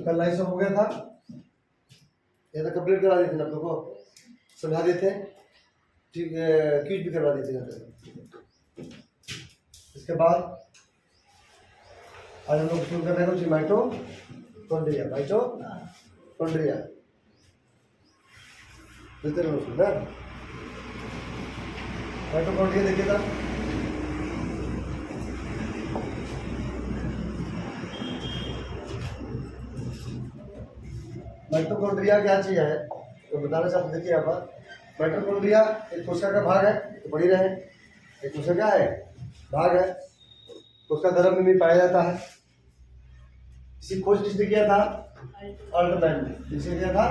कल लाइव सब हो गया था, ये तो कंप्लीट करवा देते ना, आप लोग को समझा देते हैं, ठीक, क्विज भी करवा देते हैं। इसके बाद आज हम लोग शुरू कर रहे हैं माइटोकॉन्ड्रिया। माइटोकॉन्ड्रिया देते रहो उसमें ना। माइटोकॉन्ड्रिया देखिए था, माइटोकॉन्ड्रिया क्या चीज है तो बताना चाहते। देखिए यहाँ पर माइटोकॉन्ड्रिया एक कोशिका का भाग है, तो पढ़ी रहे, एक कोशिका क्या है, भाग है, कोशिका द्रव्य में पाया जाता है। इसी खोज किसने किया था, अल्टमैन ने। किसने किया था,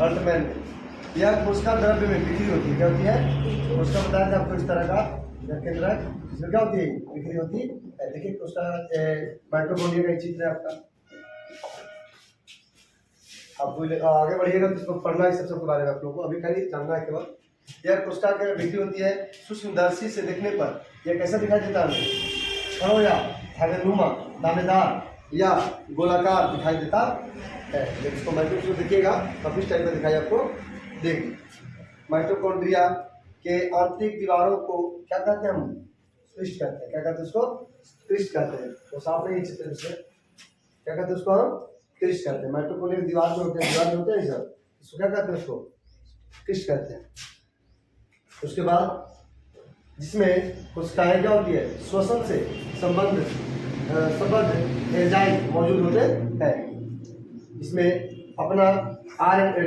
अल्टमैन ने। यह कोशिका द्रव्य में बिक्री होती है, क्या होती है, कोशिका बताया था आपको इस तरह का केंद्र, इसमें क्या होती है, बिक्री होती है। देखिए कोशिका माइटोकॉन्ड्रिया का चित्र है आपका, आप आगे बढ़िएगा तो इसको पढ़ना है, सब के बारे में आप लोगों को अभी खाली जानना है केवल। यह कोशिका की बिक्री होती है, सूक्ष्मदर्शी से देखने पर यह कैसा दिखाई देता है, छड़ों या धागेनुमा, दानेदार या गोलाकार दिखाई देता है। जब इसको माइक्रोस्कोप देखिएगा तो इस टाइप का दिखाई आपको देगी। माइटोकॉन्ड्रिया के आंतरिक दीवारों को क्या कहते हैं, हम क्रिस्ट कहते हैं। क्या कहते हैं उसको, क्रिस्ट कहते हैं। तो साफ नहीं चित्र से, क्या कहते हैं उसको, हम क्रिस्ट कहते हैं। माइटोकॉन्ड्रिया की दीवार में होते हैं, दीवार में होते हैं सर, इसको क्या कहते हैं, उसको क्रिस्ट कहते हैं। उसके बाद जिसमें कोशिकाएं क्या होती है, श्वसन से संबंध एंजाइम मौजूद होते हैं। इसमें अपना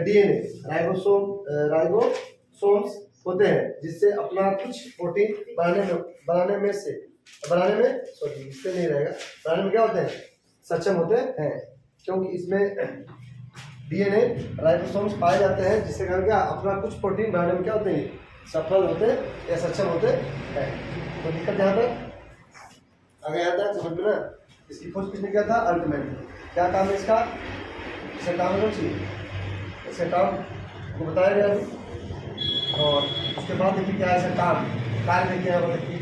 डीएनए राइबोसोम्स होते हैं, जिससे अपना कुछ प्रोटीन बनाने में क्या होते हैं, सक्षम होते हैं। क्योंकि इसमें डीएनए राइबोसोम्स पाए जाते हैं, जिससे क्या अपना कुछ प्रोटीन बनाने में क्या होते हैं, सफल होते या सक्षम होते हैं। तो दिक्कत यहाँ तक आ गया था समझ में ना। इसकी खोज किसने किया था, अल्टमैन। क्या काम है इसका, इसका काम है इसका काम को बताया गया अभी। और उसके बाद देखिए क्या है इसका काम, कार्य देखिए यहाँ पर, देखिए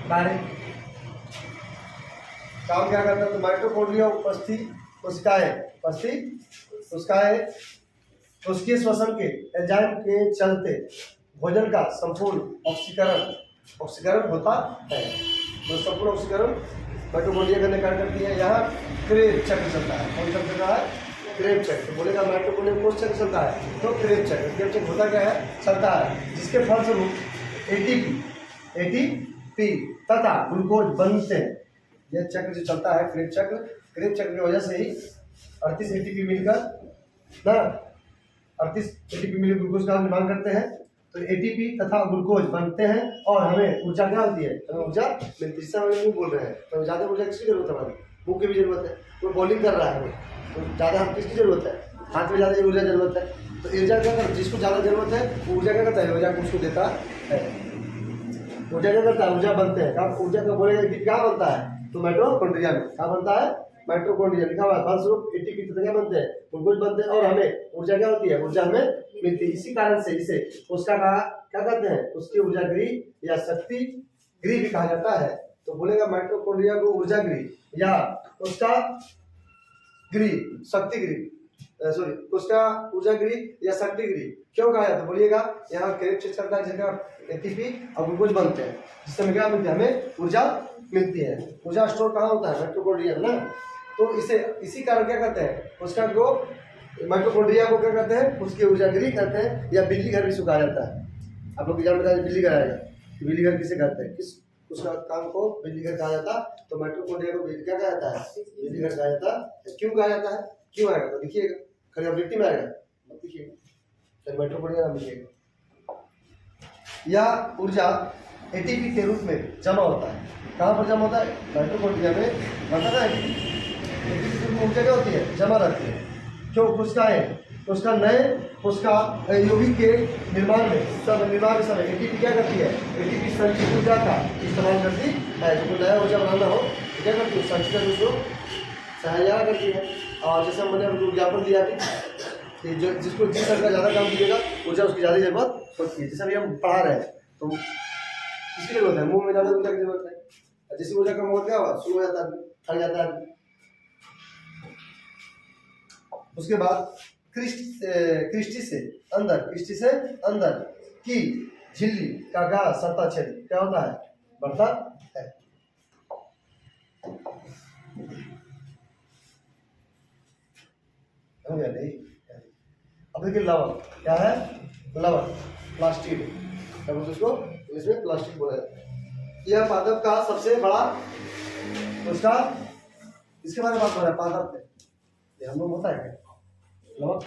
कार्य काम क्या करता है। तो माइटोकॉन्ड्रिया उपस्थित कोशिकाएं उसके श्वसन के एंजाइम के चलते भोजन का संपूर्ण ऑक्सीकरण होता है। तो संपूर्ण ऑक्सीकरण माइटोकॉन्ड्रिया करने कार्य करती है। यहाँ क्रेब चक्र चलता है। कौन सा चल रहा है, क्रेब चक्र। बोलेगा माइटोकॉन्ड्रिया कौन चक्र चलता है, तो क्रेब चक्र। क्रेब चक्र होता क्या है, चलता है, जिसके फलस्वरूप एटीपी तथा ग्लूकोज बनते हैं। यह चक्र जो चलता है क्रेब चक्र की वजह से ही 38 एटीपी मिलकर ना 38 एटीपी मिलकर ग्लूकोज का निर्माण करते हैं। तो एटीपी तथा ग्लूकोज बनते हैं और हमें ऊर्जा क्या होती है, हमें ऊर्जा मिलती है। जिससे हम मुंह बोल रहे हैं तो ज़्यादा ऊर्जा किसकी जरूरत है, हमारी मुंह की भी जरूरत है। वो बॉलिंग कर रहा है हमें, तो ज़्यादा हम किसकी जरूरत है, हाथ में ज़्यादा ऊर्जा जरूरत है। तो ऊर्जा क्या करता है, जिसको ज़्यादा जरूरत है वो ऊर्जा क्या करता है, ऊर्जा को उसको देता है। ऊर्जा क्या करता है, ऊर्जा बनते हैं। ऊर्जा का बोलेगा कि क्या बनता है, तो माइटोकॉन्ड्रिया में क्या बनता है, माइटोकॉन्ड्रिया लिखा हुआ है। फलस्वरूप एटीपी तथा क्या बनते हैं, ग्लूकोज बनते हैं और हमें ऊर्जा क्या होती है, ऊर्जा हमें मिलती है। इसी कारण से इसे कोशिका का क्या कहते हैं, उसकी ऊर्जा गृह या शक्ति गृह भी कहा जाता है। तो बोलेगा माइटोकॉन्ड्रिया को ऊर्जा गृह या उसका गृह, शक्ति गृह, सॉरी उसका ऊर्जा गृह या शक्ति गृह क्यों कहा जाता है, बोलिएगा यहाँ क्रेब चक्र चलता है, जिसका एटीपी और ग्लूकोज बनते हैं, जिससे हमें क्या मिलती है, हमें ऊर्जा मिलती है। ऊर्जा स्टोर कहाँ होता है, माइटोकॉन्ड्रिया में ना। तो इसे इसी कारण क्या कहते हैं, उसका जो माइटोकॉन्ड्रिया को क्या कहते हैं, उसकी ऊर्जा गृह कहते हैं, या बिजली घर भी सुखा जाता है। आप लोग एग्जाम में बिजली घर आएगा, बिजली घर किसे कहते हैं, किस उसका काम को बिजली घर कहा जाता है। तो माइटोकॉन्ड्रिया को क्या कहा जाता है, बिजली घर कहा जाता है। क्यों कहा जाता है, क्यों आएगा तो देखिएगा, खाली ऑब्जेक्टिव में आएगा, मत देखिएगा, माइटोकॉन्ड्रिया नाम लिखिएगा। यह ऊर्जा एटीपी के रूप में जमा होता है। कहाँ पर जमा होता है, माइटोकॉन्ड्रिया में बताना है। एटीपी के रूप में ऊर्जा क्या होती है, जमा रहती है। क्यों, उसका नए उसका यौगिक के निर्माण के समय एटीपी क्या करती है, एटीपी संचित ऊर्जा का इस्तेमाल करती है। जो नया ऊर्जा बनाना हो तो क्या करती है, संचित उसको सहायता करती है। और जैसे हमने विज्ञापन दिया कि जिसको जिस तरह का ज़्यादा काम कीजिएगा ऊर्जा उसकी ज़्यादा जरूरत होती है। जैसे अभी हम पढ़ा रहे हैं तो इसकी जरूरत है, मुंह में ज़्यादा ऊर्जा की जरूरत है। जिसकी ऊर्जा कम हो क्या हुआ, शुरू हो जाता है, थक जाता है। उसके बाद कृष्टि से अंदर की झिल्ली का गा सत्ता छेद क्या होता है, बढ़ता है। नहीं, अब देखिए लवक क्या है, लवक प्लास्टिड, उसको इसमें प्लास्टिक बोला जाता है। यह पादप का सबसे बड़ा, उसका इसके बारे में बात हो रहा है पादप में, ये हम लोग होता है क्या लवक,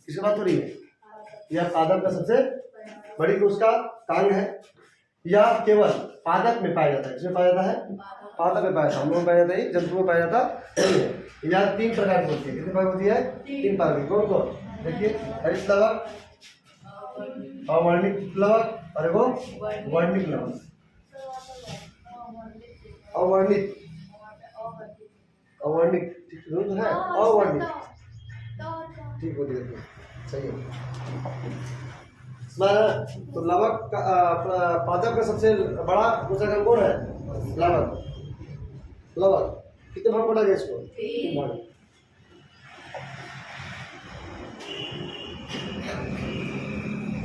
किसकी बात हो रही है, यह पादप का सबसे बड़ी उसका कांग है, या केवल पादप में पाया जाता है, इसमें पाया जाता है, पादप में पाया जाता है, हम लोग पाया जाता है, जंतु में पाया जाता है। या 3 प्रकार की होती है, कितने प्रकार होती है, 3 प्रकार की, कौन कौन, देखिए हरित लवक, अवर्णिक लवक और वो वर्णिक लवक, अवर्णिक अवर्णिक ठीक है, अवर्णिक ठीक हो गया, सही है। तो लवक का पादप का सबसे बड़ा कोशिका कौन है, लवक, लवक कितने भाग बटा गया इसको, 3 भाग।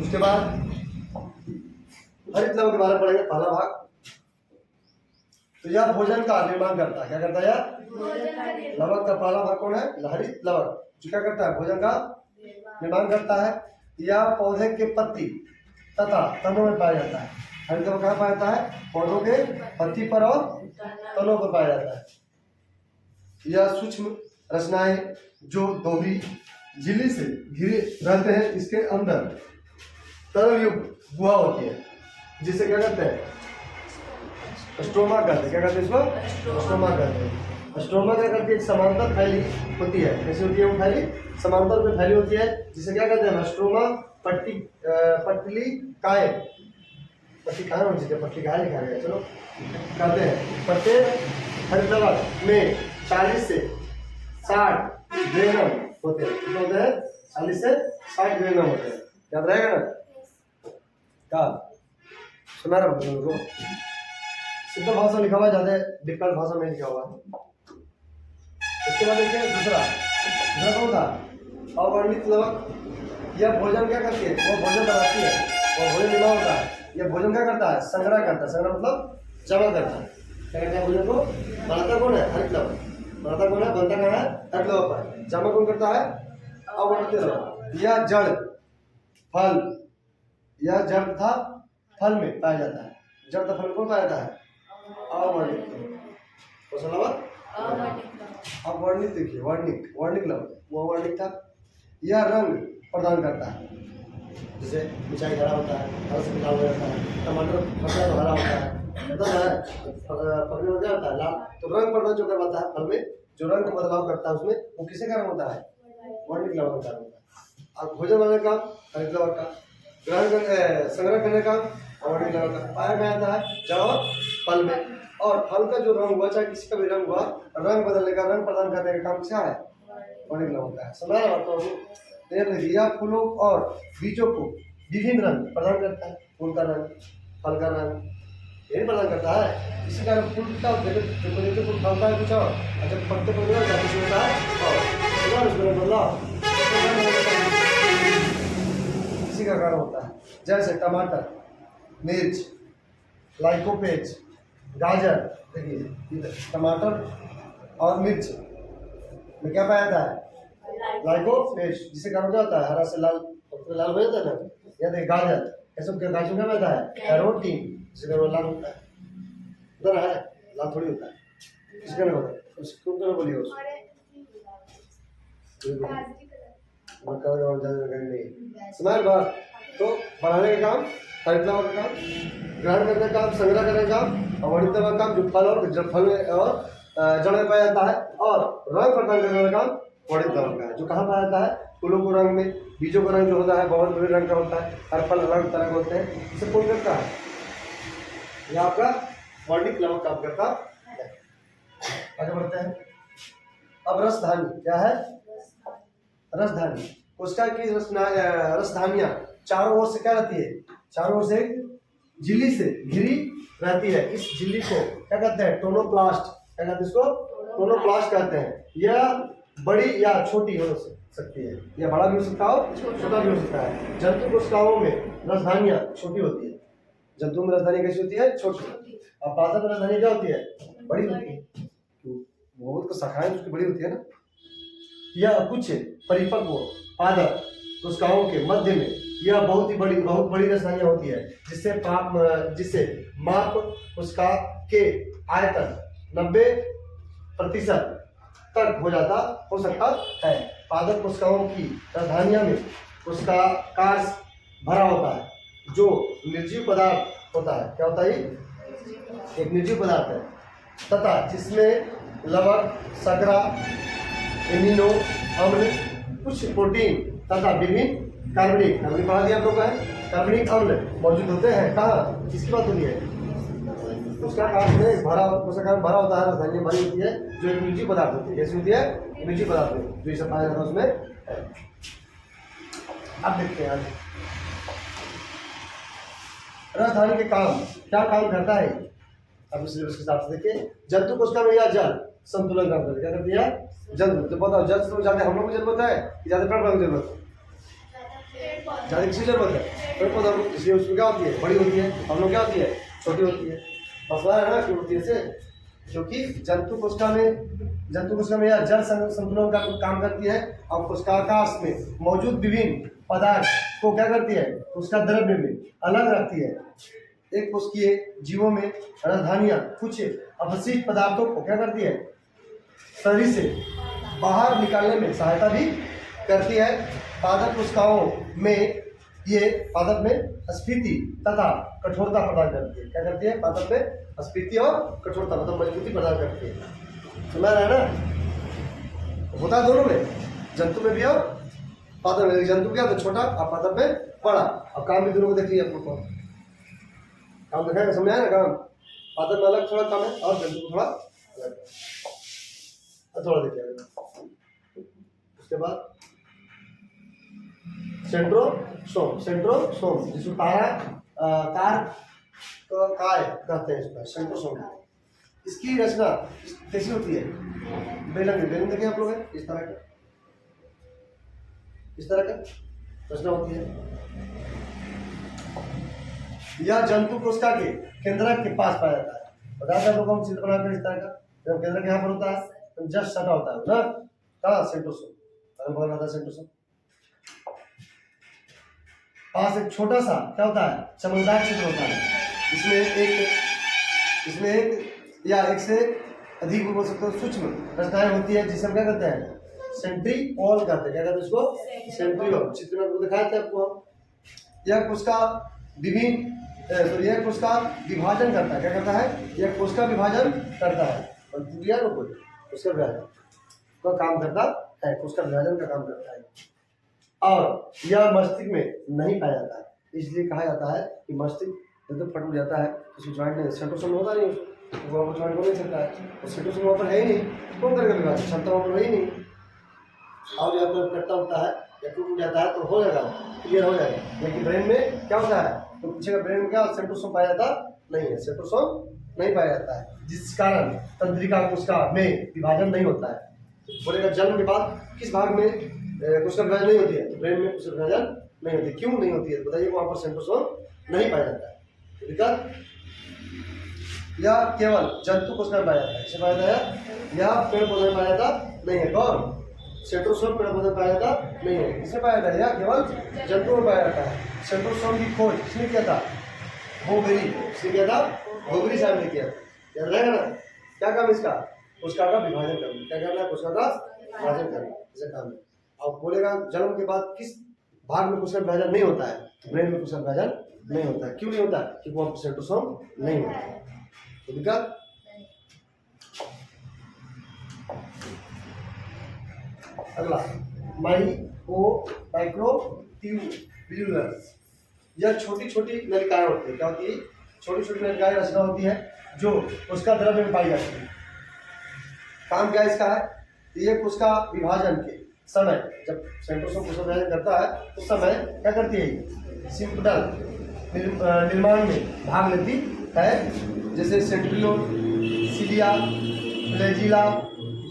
उसके बाद हरित लवक के बारे में पढ़ेंगे, पहला भाग। तो यह भोजन का निर्माण करता है, क्या करता है यह, लवक का पहला भाग कौन है, हरित लवक, जो क्या करता है, भोजन का निर्माण करता है। यह पौधे के पत्ती तथा तनों में पाया जाता है, हरित लवक कहाँ पाया जाता है, पौधों के पत्ती पर और तनों पर पाया जाता है। यह सूक्ष्म रचनाएं जो दोहरी झिल्ली से घिरे रहते हैं, इसके अंदर तरल युक्त गुहा होती है, जिसे क्या कहते हैं, स्ट्रोमा कहते हैं, क्या कहते हैं इसको, स्ट्रोमा कहते हैं। स्ट्रोमा क्या करती है, समांतर फैली होती है, कैसी होती है वो फैली, समांतर में फैली होती है, जिसे क्या कहते हैं, स्ट्रोमा पटली काय, पट्टी काय होनी चाहिए, पट्टी काय लिखा गया, चलो कहते हैं। प्रत्येक हरित लवक में 40 से 60 ग्रेनम होते हैं, कितने होते हैं, 40 से 60 ग्रेनम होते हैं, याद रहेगा ना, क्या सुना रहा हूँ, सिद्ध भाषा लिखा हुआ, ज्यादा डिफिकल्ट भाषा में लिखा हुआ है। इसके बाद देखिए दूसरा कौन था, अवर्णित लवक, यह भोजन क्या करती है, वो भोजन बनाती है, वो भोजन निर्माण होता है, यह भोजन क्या करता है, संग्रह करता है, संग्रह मतलब जमा करता है, क्या करता है, भोजन को बनाता कौन है, हरित लवक, बनाता कौन है, बनता कहाँ है, हरित लवक पर, जमा कौन करता है, अवर्णित लवक। यह जड़ फल, यह जड़ तथा फल में पाया जाता है, जड़ तथा फल को पाया जाता है, अवर्णित लवक, अवर्णित देखिए, वर्णिक लवक, वो अवर्णिक था। यह रंग प्रदान करता है, जैसे मिर्चाई हरा होता है, हरा से लाल हो जाता है, टमाटर पकड़ा तो हरा होता है, पकड़ने में क्या होता है, लाल, तो रंग प्रदान जो करवाता है फल में, जो रंग का बदलाव करता है उसमें, वो किसके कारण होता है, वर्णिक लवक का कारण होता है। और भोजन बनाने का हरित लवक का, ग्रहण संग्रह करने का अवर्णिक लवक का, पाया गया था जब फल में, और फल का जो रंग हुआ, चाहे किसी का भी रंग हुआ, रंग बदलने का, रंग प्रदान करने का काम क्या है, वर्णिक लवक का है। समझ रहा है, तो यह फूलों और बीजों को विभिन्न रंग प्रदान करता है, फूल का रंग, फल का रंग यही प्रदान करता है। इसी कारण फूल का जो फूल फलता है कुछ और, जब पत्ते पर होता है और उसमें बदलाव इसी का कारण होता है। जैसे टमाटर, मिर्च, लाइकोपेज, गाजर, देखिए टमाटर और मिर्च में क्या पाया जाता है, लाइकोपेज, जिससे कारण क्या होता है, हरा से लाल, लाल हो जाता है ना, या देखिए गाजर, ऐसे गाजर क्या पाता है, कैरोटीन, जिससे कारण लाल होता है, उधर है लाल थोड़ी होता है, किसके कारण होता है, उसको क्या बोलिए, समझ बात। तो बढ़ाने का काम हरित लवक का काम, ग्रहण करने का काम, संग्रह करने का काम, अवर्णित लवक का काम जो फल और फल में और जड़ में पाया जाता है, और रंग प्रदान करने का काम वर्णित लवक का है, जो कहाँ पाया जाता है, फूलों को रंग में, बीजों का रंग जो होता है बहुत विभिन्न रंग का होता है, हर फल रंग तरह के होते हैं, इसे कौन करता है, यह आपका वर्णित लवक काम करता है। आगे बढ़ते हैं। अब रसधानी क्या है, रसधानी उसका की रसधानियां चारों ओर से क्या रहती है, चारों ओर से झिल्ली से घिरी रहती है। इस झिल्ली को क्या कहते हैं, टोनोप्लास्ट, क्या कहते हैं इसको, टोनोप्लास्ट कहते हैं। यह बड़ी या छोटी हो सकती है, या बड़ा भी हो सकता हो, छोटा भी हो सकता है। जंतु कोशिकाओं में राजधानियां छोटी होती है। जंतु में राजधानी कैसी होती है? छोटी। और पादप में राजधानी क्या होती है? बड़ी होती है। तो बहुत को शाखाएं उसकी बड़ी होती है ना। यह कुछ परिपक्व पादप कोशिकाओं के मध्य में यह बहुत बड़ी राजधानियां होती है, जिससे माप कोशिका के आयतन 90% तक हो सकता है। पादप कोशिकाओं की राजधानियों में कोशिकाकार भरा होता है, जो निर्जीव पदार्थ होता है। क्या होता है? एक निर्जीव पदार्थ है, तथा जिसमें लवण, शर्करा, एमिनो अम्ल, कुछ प्रोटीन तथा विभिन्न कार्बनिक पढ़ा दिया आप लोग का है, कार्बनिक अम्ल मौजूद होते हैं। कहाँ? किसकी बात हो रही है? उसका काम में भरा होता है, राजधानी भरी होती है, जो एक निर्जीव पदार्थ होती है। कैसी होती है? निर्जीव पदार्थ में जो ये सब पाया जाता है उसमें है। अब देखते हैं राजधानी के काम, क्या काम करता है। अब इस हिसाब से देखिए, जंतु कोशिका में या जल संतुलन काम करता है। क्या करती है? जल। तो बताओ, जल से ज्यादा हम लोग को जरूरत है कि ज्यादा पेड़ पौधों की जरूरत है? ज्यादा किसी जरूरत है? पेड़ पौधा, इसलिए उसमें क्या होती है? बड़ी होती है। हम लोग क्या होती है? छोटी होती है। मसला है ना क्यों होती है से? क्योंकि जंतु कोशिका में यह जल संतुलन का काम करती है, और कोशिकाकाश में मौजूद विभिन्न पदार्थ को क्या करती है? उसका द्रव्य में अलग रखती है। एक कोशिकीय जीवों में राजधानियां कुछ अपशिष्ट पदार्थों को क्या करती है? शरीर से बाहर निकालने में सहायता भी करती है। पादप कोशिकाओं में ये पादप में स्फीति तथा कठोरता प्रदान करती है। क्या करती है? पादप में स्फीति और कठोरता मतलब मजबूती प्रदान करती है। समझ रहा है ना? होता है दोनों में, जंतु में भी और पादप में। जंतु क्या होता है? छोटा, और पादप में बड़ा। अब काम भी दोनों को देख लिया आप लोग को। काम देखा है, समझ आया ना? काम पादप में अलग थोड़ा काम है, और जंतु को थोड़ा अलग। थोड़ा देखिए उसके बाद सेंट्रोसोम जिसको काय कहते हैं, इसका सेंट्रोसोम। इसकी रचना कैसी होती है? बेलन देखें आप लोग है, इस तरह का रचना होती है। यह जंतु कोशिका के केंद्रक के पास पाया जाता है। बताया था लोगों को चित्र बनाकर इस तरह का, जब केंद्रक यहाँ पर होता है तो जस्ट सटा होता है ना, कहाँ? सेंट्रोसोम। बहुत ज्यादा सेंट्रोसोम पास एक छोटा सा क्या होता है? चमकदार छिद्र होता है। इसमें एक या एक से अधिक बोल सकते हो सूक्ष्म रचनाएं होती है, जिसे हम क्या कहते हैं? सेंट्रिओल कहते हैं। क्या कहते हैं इसको? सेंट्रिओल। चित्र में दिखाया था आपको। यह कोशिका विभाजन करता है। क्या करता है? यह कोशिका विभाजन करता है। और दुनिया में कोई कोशिका विभाजन का काम करता है, कोशिका विभाजन का काम करता है। और यह मस्तिष्क में नहीं पाया जाता है, इसलिए कहा जाता है कि मस्तिष्क जब फट जाता है तो ज्वाइंट नहीं, सेंट्रोसोम होता नहीं, उसको वहाँ पर ज्वाइंट हो नहीं सकता है, और सेंट्रोसोम वहाँ पर है ही नहीं, कौन करेगा विभाजन? क्षमता वहाँ पर है ही नहीं। और या तो कटता होता है या टूट जाता है तो हो जाएगा, क्लियर हो जाएगा। लेकिन ब्रेन में क्या होता है? तो पूछेगा ब्रेन में क्या? सेंट्रोसोम पाया जाता नहीं है, सेंट्रोसोम नहीं पाया जाता है, जिस कारण तंत्रिका कोशिका में विभाजन नहीं होता है। बोलेगा जन्म के बाद किस भाग में कोशिका विभाजन नहीं होती है? तो ब्रेन में कोशिका विभाजन नहीं होती। क्यों नहीं होती है? बताइए, वहाँ पर सेंट्रोसोम नहीं पाया जाता है। दिक्कत या केवल जंतु कोशिका में पाया जाता है। इसे पाया जाता है या पेड़ पौधे में पाया जाता नहीं है। कौन? सेंट्रोसोम पेड़ पौधे में पाया जाता नहीं है। इसे पाया जाता है या केवल जंतु में पाया जाता है। सेंट्रोसोम की खोज किसने किया था? भोगरी साहब ने किया। याद रहेगा ना? क्या काम इसका? कोशिका का विभाजन करना। क्या करना है? कोशिका का विभाजन करना, इसे काम है। और बोलेगा जन्म के बाद किस भाग में कोशिका विभाजन नहीं होता है? ब्रेन में कोशिका विभाजन नहीं होता है। क्यों नहीं होता? क्योंकि वहाँ सेंट्रोसोम नहीं होता है। तो दिक्कत अगला माइक्रोट्यूब्यूलर। यह छोटी छोटी नलिकाएं होती है। क्या होती है? छोटी छोटी नलिकाएं रचना होती है जो उसका द्रव्य में पाई जाती है। काम क्या इसका है? ये कोशिका विभाजन के समय, जब सेंट्रोसोम कोशिका विभाजन करता है उस समय क्या करती है? सिंपटल निर्माण में भाग लेती है, जैसे सेंट्रियोल, सिलिया, फ्लैजिला,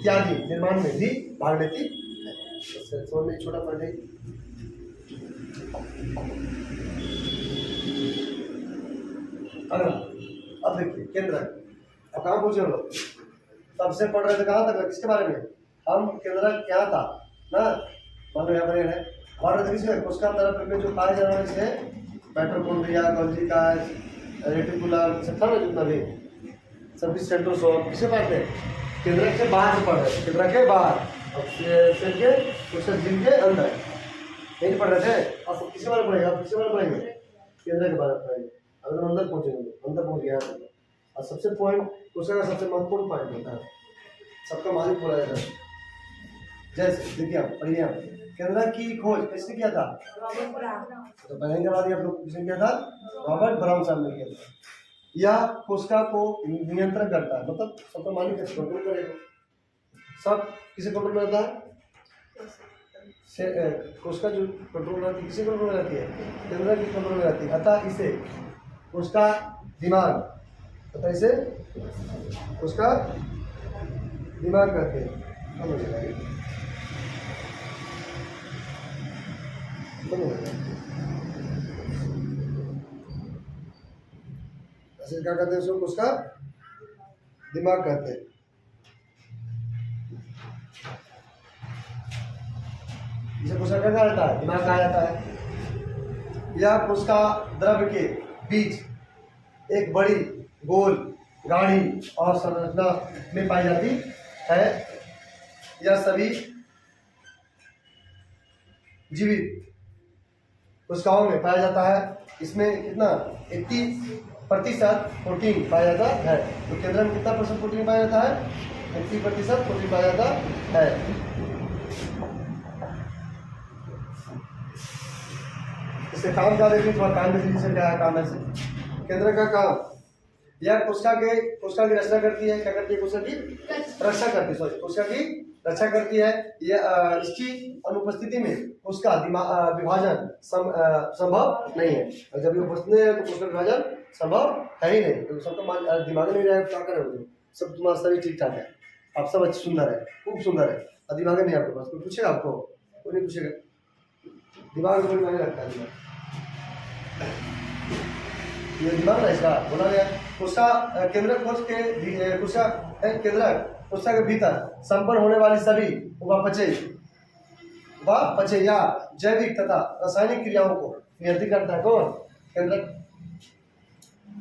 इत्यादि निर्माण में भी भाग लेती है। समझ में छोटा पॉइंट है। अगला अब देखिए केंद्रक। अब कहाँ पहुंचे हम लोग? सबसे पढ़ रहे थे कहाँ तक? किसके बारे में? हम केंद्रक क्या था ना, मान लो यहाँ पर है पढ़ रहे थे किसमें? कोशिका तरफ में जो पाए जाने वाले से माइटोकॉन्ड्रिया, गोल्गी रेटिकुलम सब था ना, जितना भी सब सेंट्रोसोम किसे पढ़ते हैं? केंद्रक से बाहर से पढ़ रहे थे, केंद्रक के बाहर और सेल के कोशिका झिल्ली के अंदर यही पढ़ रहे थे। अब किसके बारे में पढ़ेगा? आप किसके बारे में पढ़ेंगे? केंद्रक के बारे में पढ़ेंगे। अगर अंदर पहुंचेंगे, अंदर पहुंच गया और सबसे पॉइंट कोशिका का सबसे महत्वपूर्ण पॉइंट होता है, सबका मालिक बोला जाता है। जैसे देखिए आप पढ़िए, आप केंद्रक की खोज किसने किया था? तो पहले बाद आप लोग किसने किया था? रॉबर्ट ब्राउन साहब ने किया था। यह कोशिका को नियंत्रण करता है, मतलब सबका मालिक है, कंट्रोल करेगा। सब किसे कंट्रोल में रहता है? कोशिका जो कंट्रोल में रहती है, किसे कंट्रोल में रहती है? केंद्रक की कंट्रोल में रहती है। अतः इसे कोशिका दिमाग, अतः इसे कोशिका दिमाग कहते हैं। ऐसे क्या कहते हैं उसको? कोशिका दिमाग कहते हैं। इसे कोशिका कहा जाता है? दिमाग कहा जाता है। यह कोशिका द्रव्य के बीच एक बड़ी गोल गाढ़ी और संरचना में पाई जाती है। यह सभी जीवित कोशिकाओं में पाया जाता है। इसमें कितना 80% प्रोटीन पाया जाता है। तो केंद्र में कितना % प्रोटीन पाया जाता है? 80% प्रोटीन पाया जाता है। इससे काम क्या देखिए, थोड़ा काम देखिए से क्या है काम है। केंद्र का काम, यह कोशिका की रचना करती है। क्या करती है? कोशिका की रक्षा करती है। सॉरी, कोशिका की रक्षा करती है। यह इसकी अनुपस्थिति में उसका विभाजन संभव नहीं है। और जब ये उपस्थित है तो कोशिका विभाजन संभव है ही नहीं। तो सबका दिमाग नहीं रहेगा, क्या करोगे? सब तुम्हारा शरीर ठीक ठाक है, आप सब अच्छे सुंदर है, खूब सुंदर है, और दिमाग नहीं आपके पास। कोई पूछेगा आपको? कोई नहीं पूछेगा। दिमाग को नहीं लगता है। ये दिमाग ना इसका बोला गया। कोशिका केंद्रक कोश के कोशिका केंद्रक कोशिका के भीतर संपन्न होने वाली सभी उपापचय या जैविक तथा रासायनिक क्रियाओं को नियंत्रित करता है। कौन? केंद्रक।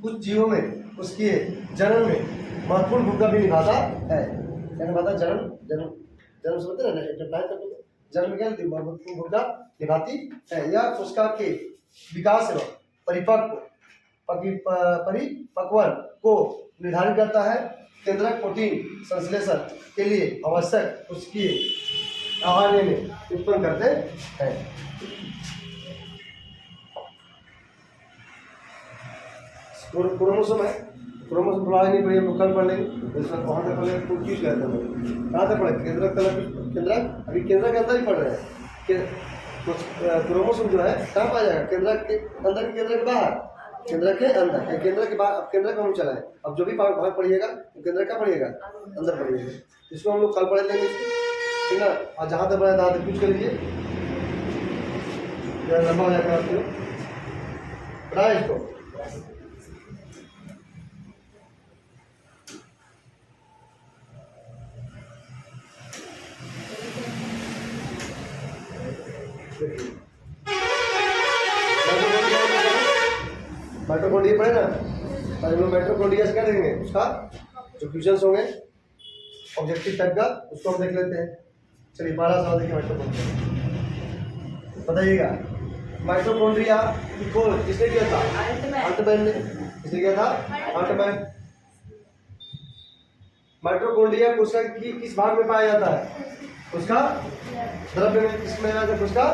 कुछ जीवों में उसके जन्म में महत्वपूर्ण भूमिका भी निभाता है। क्या निभाता? जन्म समझते हैं? जन्म क्या महत्वपूर्ण भूमिका निभाती है। यह कोशिका के विकास एवं परिपक्वन को निर्धारित करता है। केंद्रक प्रोटीन संश्लेषण के लिए आवश्यक उसकी आहार में उत्पन्न करते हैं। क्रोमोसोम है, क्रोमोसोम पढ़ा नहीं पड़ी, हम लोग कल पढ़ लेंगे। वहाँ तक पढ़े कुछ चीज कहते हैं, कहाँ तक पढ़े? केंद्रक अभी केंद्र के अंदर ही पढ़ रहे हैं। क्रोमोसोम जो है कहाँ पाया जाएगा? केंद्रक के अंदर, केंद्र के बाहर, केंद्र के अंदर, केंद्र के बाहर। अब केंद्र का हम चला है। अब जो भी भाग पढ़िएगा तो केंद्र का पढ़िएगा, अंदर पढ़िएगा। इसको हम लोग कल पढ़ लेंगे, ठीक ना? और जहाँ तक पढ़ा तहाँ तक कुछ कर लीजिए, लंबा हो जाएगा आपको पढ़ा है इसको। माइटोकॉन्ड्रिया पढ़े ना, हम लोग माइटोकॉन्ड्रिया से क्या देखेंगे? उसका जो फ्यूजन्स होंगे ऑब्जेक्टिव टाइप का, उसको हम देख लेते हैं। चलिए 12 साल देखिए माइटोकॉन्ड्रिया, बताइएगा। माइटोकॉन्ड्रिया की खोज किसने किया था? हर्टमैन ने। किसने किया था? हर्टमैन। माइटोकॉन्ड्रिया कोशिका की किस भाग में पाया जाता है? उसका द्रव्य में। किसमें आता है? उसका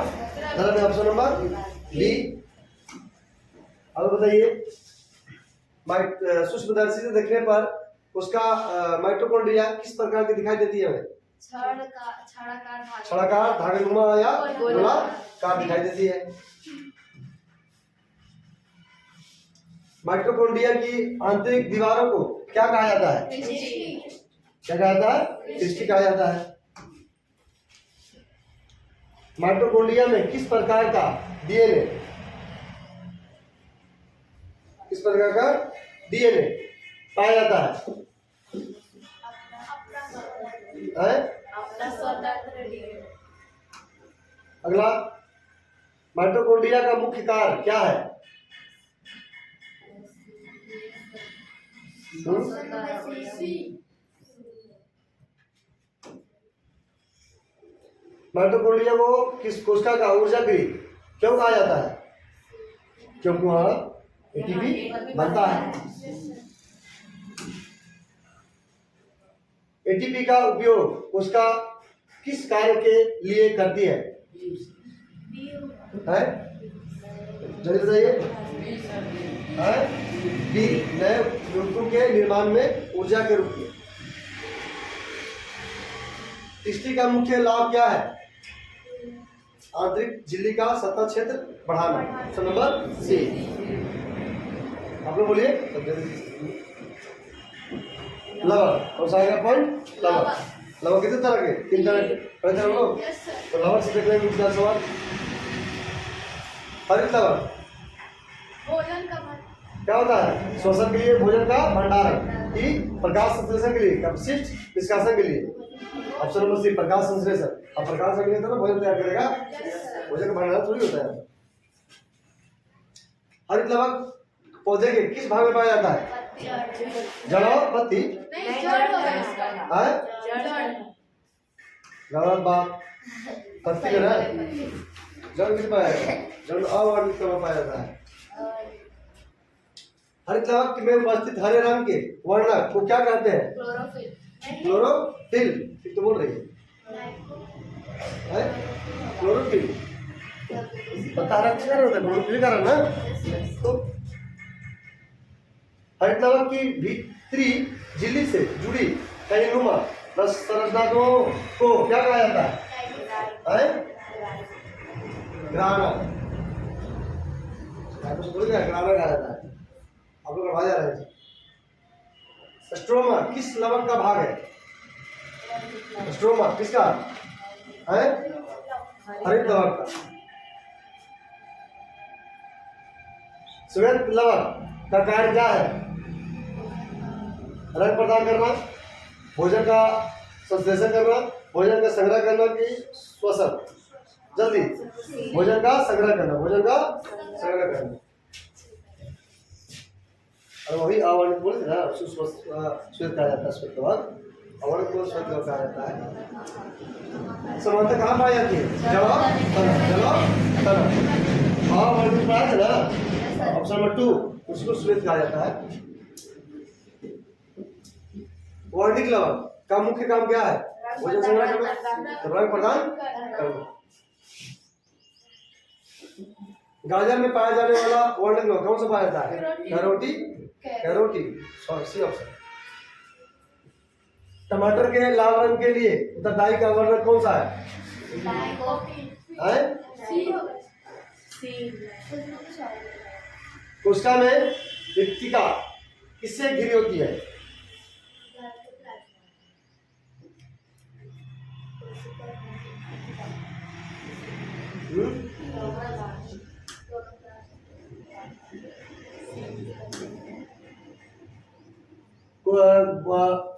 द्रव्य। Option number D. अब बताइए, सूक्ष्मदर्शी से देखने पर उसका माइटोकॉन्ड्रिया किस प्रकार की दिखाई देती है? हमें छड़ाकार, धागानुमा या गोलाकार दिखाई देती है। माइटोकॉन्ड्रिया की आंतरिक दीवारों को क्या कहा जाता है? क्या कहा जाता है? टिस्टी कहा जाता है। माइटोकॉन्ड्रिया में किस प्रकार का डीएनए, किस प्रकार का डीएनए पाया जाता है? अगला, माइटोकॉन्ड्रिया का मुख्य कार्य क्या है? माइटोकॉन्ड्रिया को किस कोशिका का ऊर्जा गृह क्यों कहा जाता है? क्योंकि वहां एटीपी बनता है। एटीपी का उपयोग कोशिका किस कार्य के लिए करती है? जल्दी बताइए। नए यौगिकों के निर्माण में ऊर्जा के रूप में। टिस्टी का मुख्य लाभ क्या है? आंतरिक झिल्ली का सतह क्षेत्र बढ़ाना। Number C. आप लोग बोलिए। लवण और सारे का पॉइंट लवण। लवण कितने तरह के? 3 तरह के। पढ़ते हैं हम लोग। तो लवण से देख लेंगे क्या सवाल। हरित लवण भोजन का क्या होता है? श्वसन के लिए, भोजन का भंडारण की, प्रकाश संश्लेषण के लिए, अपशिष्ट निष्कासन के लिए। ऑप्शन नंबर सी, प्रकाश संश्लेषण। अब प्रकाश संश्लेषण तो भोजन तैयार करेगा, भोजन का भंडारण थोड़ी होता है। हरित लवण पौधे के किस भाग में पाया जाता है? जड़ और पत्ती। गलत बात। पत्ती जो है जड़ में पाया जाता है, जड़ अवर्णित में पाया जाता है। हरित लवण में उपस्थित हरे रंग के वर्णक को क्या कहते हैं? क्लोरोफिल। ठीक तो बोल रही है। क्लोरोफिल बता रहा है, क्लोरोफिल का रंग ना। तो हरित लवण की भीतरी झिल्ली से जुड़ी कई नुमा रस संरचनाओं को क्या कहा जाता है? ग्राना। ग्राना कहा जाता है। आप लोग पढ़ा जा रहे हैं। स्ट्रोमा किस लवण का भाग है? स्ट्रोमा किसका है? हरित लवण का। श्वेत लवण का कार्य क्या है? रंग प्रदान करना, भोजन का संश्लेषण करना, भोजन का संग्रह करना की श्वसन। जल्दी, भोजन का संग्रह करना, भोजन का संग्रह करना। और वही अवर्णित बोले थे ना, श्वेत कहा जाता है। श्वेत लवण अवर्णित को श्वेत लवण कहा जाता है। समानता कहाँ पाई जाती है? जल अवर्णित पाया था ना, ऑप्शन नंबर 2, उसको श्वेत कहा जाता है। वर्णिक लवण का मुख्य काम क्या है? भोजन संग्रह करना, रंग प्रदान करना। गाजर में पाया जाने वाला वर्णिक लवण कौन सा पाया जाता है? कैरोटीन। C option. टमाटर के लाल रंग के लिए उत्तरदायी का वर्णक कौन सा है? कोशिका में रिक्तिका किससे घिरी होती है?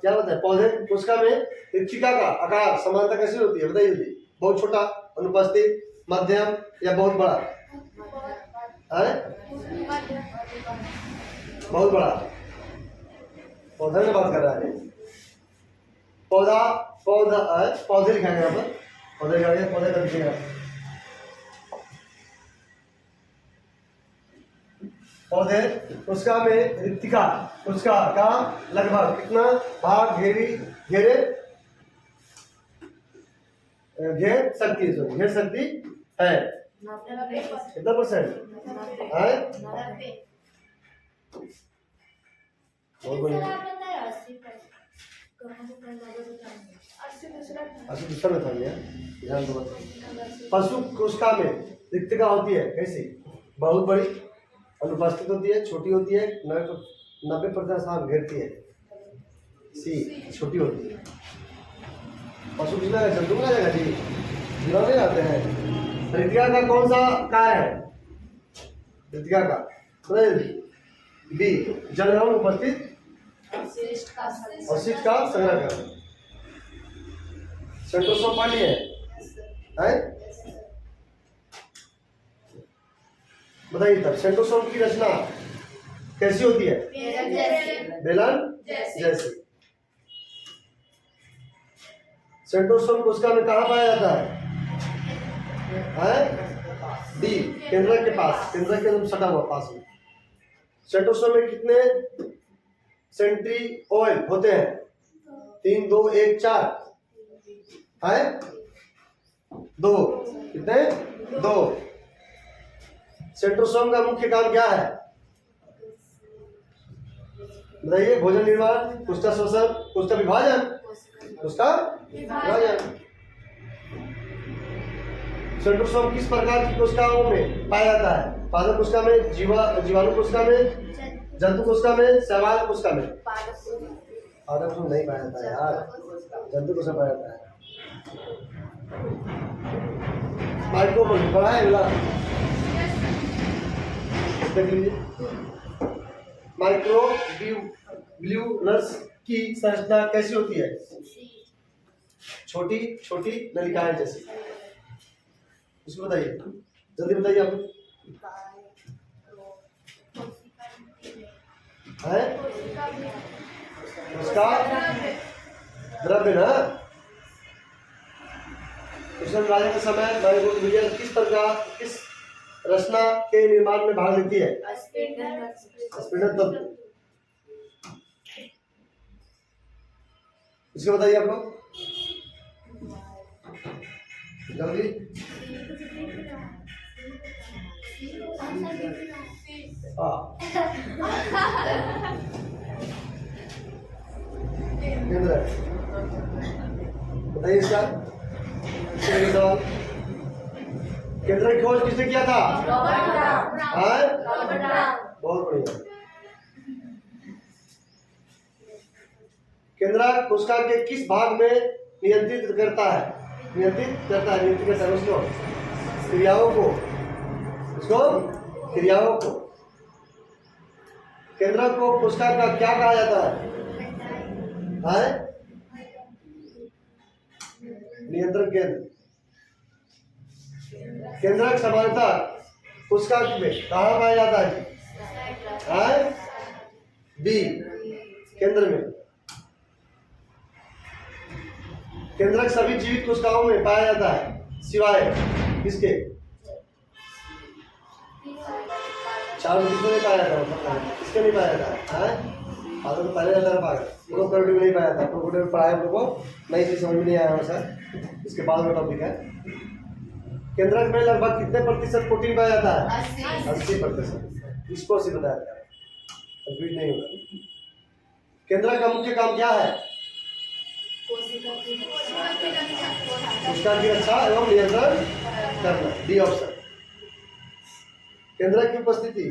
क्या होता है? पौधे कोशिका में रिक्तिका का आकार समानता कैसे होती है? बताइए जल्दी। बहुत छोटा, अनुपस्थित, मध्यम या बहुत बड़ा? है बहुत बड़ा। पौधे में बात कर रहा है। पौधा पौधे लिखा है यहाँ पर। पौधे लिखा गया, पौधे का दिखेगा। पौधे उसका में रिक्तिका उसका का लगभग कितना भाग घेर सकती है? कितना परसेंट है? बहुत बढ़िया। 80 दूसरा में था भैया, ध्यान दो। पशु कोशिका में रिक्तिका होती है कैसी? बहुत बड़ी, अनुपस्थित होती है, छोटी होती है, 90% स्थान घेरती है। सी छोटी होती है। पशु किसमें आएगा? जंतु में आ जाएगा जी, जीवा में आते हैं। ऋतिका का कौन सा कार्य है? ऋतिका का बी जल एवं उपस्थित अवशिष्ट का अवशिष्ट का संग्रह करना। सेंट्रोसोम पानी है? बताइए तब सेंट्रोसोम की रचना कैसी होती है? बेलन जैसी। सेंट्रोसोम कोशिका में कहाँ पाया जाता है? डी केंद्रक के पास, केंद्रक के एकदम सटा हुआ पास में। सेंट्रोसोम में कितने सेंट्रिओल होते हैं? 3 2 1 4 है? 2 कितने? 2। सेंट्रोसोम का मुख्य काम क्या है? बताइए। भोजन निर्माण, कोशिका शोषण, कोशिका विभाजन, कोशिका विभाजन। सेंट्रोसोम किस प्रकार की कोशिकाओं में पाया जाता है? पादप कोशिका में, जीवाणु कोशिका में, जंतु कोशिका में, शैवाल कोशिका में? पादप में नहीं पाया जाता है यार, जंतु कोशिका पाया जाता है। माइक्रोबोल पढ़ा है मिला? देख लीजिए। माइक्रोब्यूलस की संरचना कैसी होती है? छोटी छोटी नलिकाएं जैसी। इसको बताइए, जल्दी बताइए आप। है उसका द्रव्य ना। कृष्ण राजा के समय माइक्रोब्यूलस किस प्रकार किस रचना के निर्माण में भाग लेती है? स्पिंडल तंतु। इसको बताइए आप लोग जल्दी। बताइए इसका सवाल। केंद्र की खोज किसने किया था? बहुत बढ़िया। केंद्रक कोशिका के किस भाग में नियंत्रित करता है? नियंत्रित करता है उसको, क्रियाओं को, उसको क्रियाओं को। केंद्रक को कोशिका का क्या कहा जाता है? नियंत्रण केंद्र। केंद्रक सामान्यतः कोशिका में कहाँ पाया जाता है? बी केंद्र में। केंद्रक सभी जीवित कोशिकाओं में पाया जाता है सिवाय किसके? 4 में नहीं पाया जाता, किसके नहीं पाया जाता है? तो पहले जाता है पागल, प्रोकैरियोट में नहीं पाया जाता। प्रोकैरियोट में पढ़ाया हम लोग को, नई चीज समझ में नहीं आया सर, इसके बाद में टॉपिक है। केंद्रक में लगभग कितने प्रतिशत प्रोटीन पाया जाता है? 80%। इसको 80 बताया जाता है, कंफ्यूज नहीं होगा। केंद्रक का मुख्य काम क्या है? कोशिका की रक्षा एवं नियंत्रण करना। D option. केंद्रक की अनुपस्थिति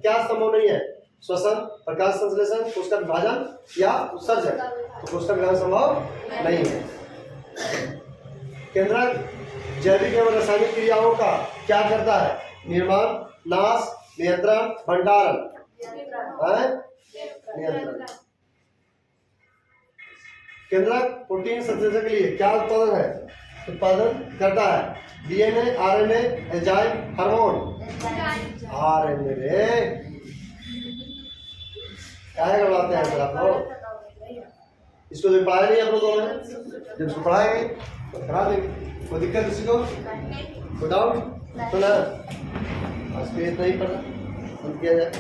क्या संभव नहीं है? श्वसन, प्रकाश संश्लेषण, कोशिका विभाजन या उत्सर्जन। तो कोशिका विभाजन संभव नहीं है। केंद्रक जैविक एवं रासायनिक क्रियाओं का क्या करता है? निर्माण, नाश, नियंत्रण, भंडारण। नियंत्रण। केंद्रक प्रोटीन संश्लेषण के लिए क्या उत्पादन करता है? DNA, RNA, enzyme, hormone. RNA रे क्या है करवाते हैं सर आप लोग? इसको जब पढ़ाया नहीं आप लोगों ने, जब इसको पढ़ाएंगे तो करा देंगे। कोई दिक्कत किसी को? कोई डाउट? तो ना आज पे इतना ही पढ़ा, किया जाए।